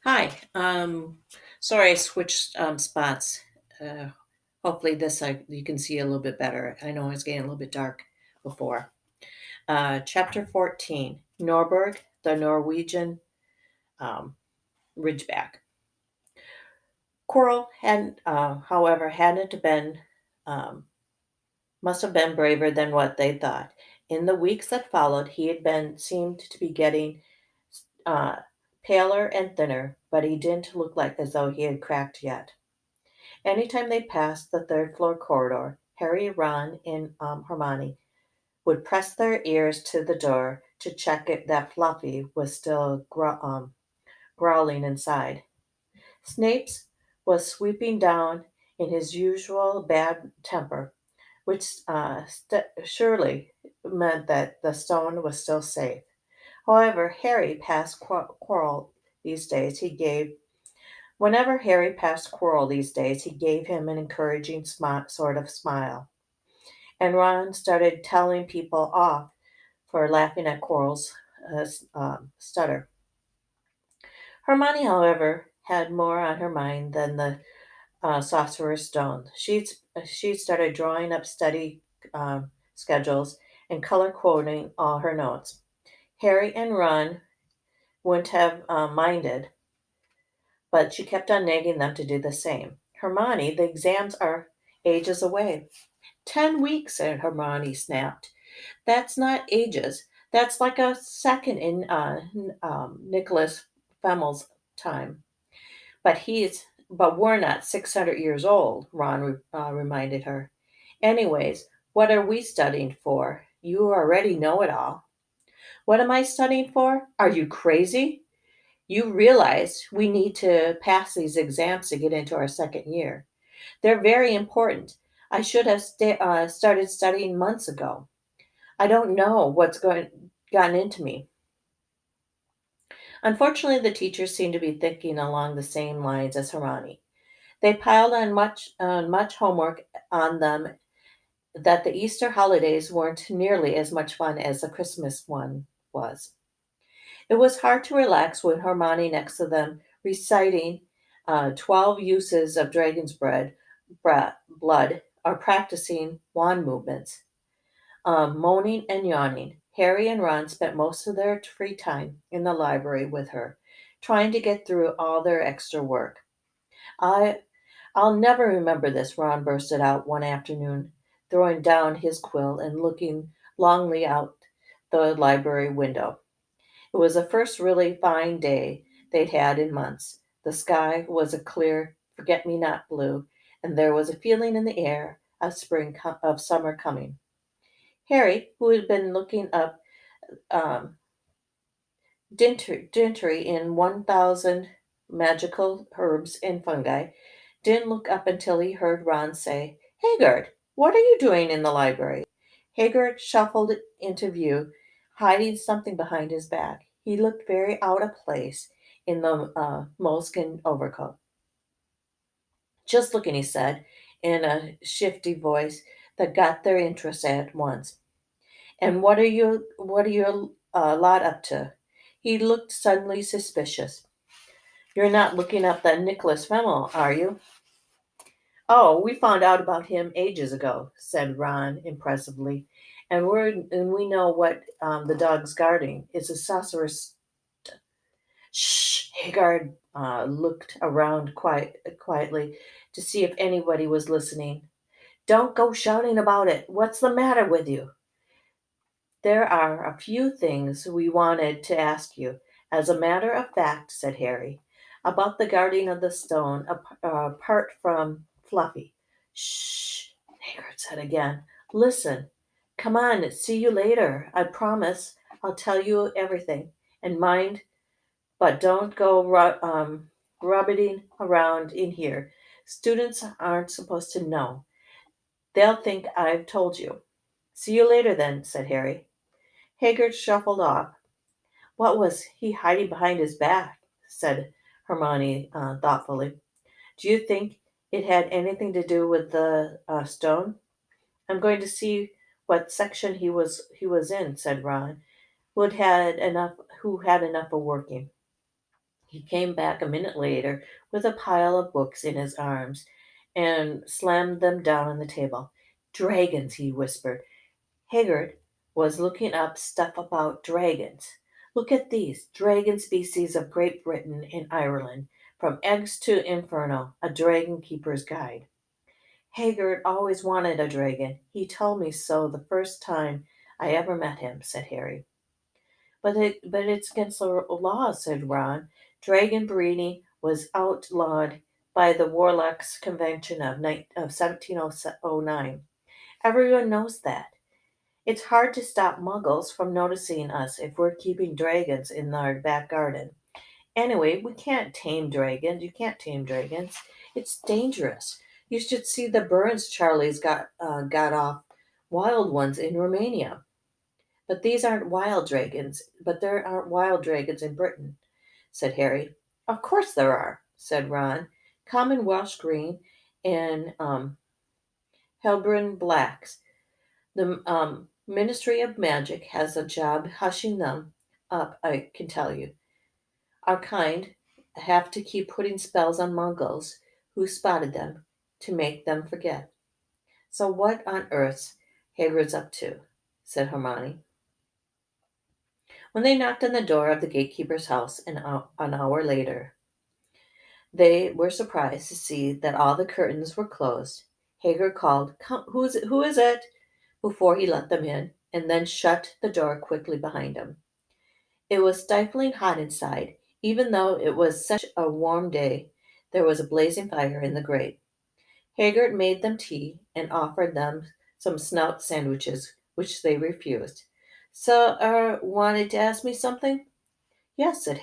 Hi. Sorry I switched spots. Uh, Hopefully this you can see a little bit better. I know it was getting a little bit dark before. Chapter 14, Norberg, the Norwegian um, Ridgeback. Coral had, however, hadn't been, must have been braver than what they thought. In the weeks that followed, he had been seemed to be getting uh, paler and thinner, but he didn't look like as though he had cracked yet. Anytime they passed the third floor corridor, Harry, Ron, and Hermione would press their ears to the door to check it that Fluffy was still growling inside. Snape's was sweeping down in his usual bad temper, which surely meant that the stone was still safe. However, Harry passed Quirrell these days. Whenever Harry passed Quirrell these days, he gave him an encouraging sort of smile. And Ron started telling people off for laughing at Quirrell's stutter. Hermione, however, had more on her mind than the sorcerer's stone. She started drawing up study schedules and color coding all her notes. Harry and Ron wouldn't have minded, but she kept on nagging them to do the same. Hermione, the exams are ages away. 10 weeks, said Hermione snapped. That's not ages. That's like a second in Nicholas Flammel's time. But we're not 600 years old, Ron reminded her. Anyways, what are we studying for? You already know it all. What am I studying for? Are you crazy? You realize we need to pass these exams to get into our second year. They're very important. I should have started studying months ago. I don't know gotten into me. Unfortunately, the teachers seemed to be thinking along the same lines as Hermione. They piled on much homework on them that the Easter holidays weren't nearly as much fun as the Christmas one was. It was hard to relax with Hermione next to them, reciting 12 uses of dragon's blood or practicing wand movements. Moaning and yawning, Harry and Ron spent most of their free time in the library with her, trying to get through all their extra work. I, I'll never remember this, Ron bursted out one afternoon, throwing down his quill and looking longly out the library window. It was the first really fine day they'd had in months. The sky was a clear forget-me-not blue, and there was a feeling in the air of of summer coming. Harry, who had been looking up um, Dintry in 1,000 magical herbs and fungi, didn't look up until he heard Ron say, Haggard, what are you doing in the library? Haggard shuffled into view, hiding something behind his back. He looked very out of place in the moleskin overcoat. Just looking, he said, in a shifty voice that got their interest at once. And what are you lot up to? He looked suddenly suspicious. You're not looking up that Nicholas Fennel, are you? Oh, we found out about him ages ago, said Ron impressively. And we know what the dog's guarding. It's a sorceress. Shh! Haggard looked around quietly to see if anybody was listening. Don't go shouting about it. What's the matter with you? There are a few things we wanted to ask you. As a matter of fact, said Harry, about the guardian of the stone, apart from Fluffy. Shh, Hagrid said again. Listen. Come on, see you later. I promise I'll tell you everything. And mind, but don't go rubbiting around in here. Students aren't supposed to know. They'll think I've told you. See you later then, said Harry. Haggard shuffled off. What was he hiding behind his back? Said Hermione thoughtfully. Do you think it had anything to do with the stone? I'm going to see what section he was in, said Ron, who had enough of working. He came back a minute later with a pile of books in his arms and slammed them down on the table. Dragons, he whispered. Haggard was looking up stuff about dragons. Look at these dragon species of Great Britain and Ireland, from eggs to inferno, a dragon keeper's guide. Haggard always wanted a dragon. He told me so the first time I ever met him, said Harry. But it's against the law, said Ron. Dragon breeding was outlawed by the Warlocks Convention of 1709. Everyone knows that. It's hard to stop muggles from noticing us if we're keeping dragons in our back garden. Anyway, we can't tame dragons. You can't tame dragons. It's dangerous. You should see the burns Charlie's got off wild ones in Romania. But these aren't wild dragons. But there aren't wild dragons in Britain, said Harry. Of course there are, said Ron. Common Welsh green and Helbron blacks. The Ministry of Magic has a job hushing them up, I can tell you. Our kind have to keep putting spells on Mongols who spotted them to make them forget. So what on earth's Hagrid's up to? Said Hermione. When they knocked on the door of the gatekeeper's house an hour later, they were surprised to see that all the curtains were closed. Hagrid called, "Come, who is it?" before he let them in, and then shut the door quickly behind him. It was stifling hot inside. Even though it was such a warm day, there was a blazing fire in the grate. Haggard made them tea and offered them some snout sandwiches, which they refused. So, wanted to ask me something? Yes, said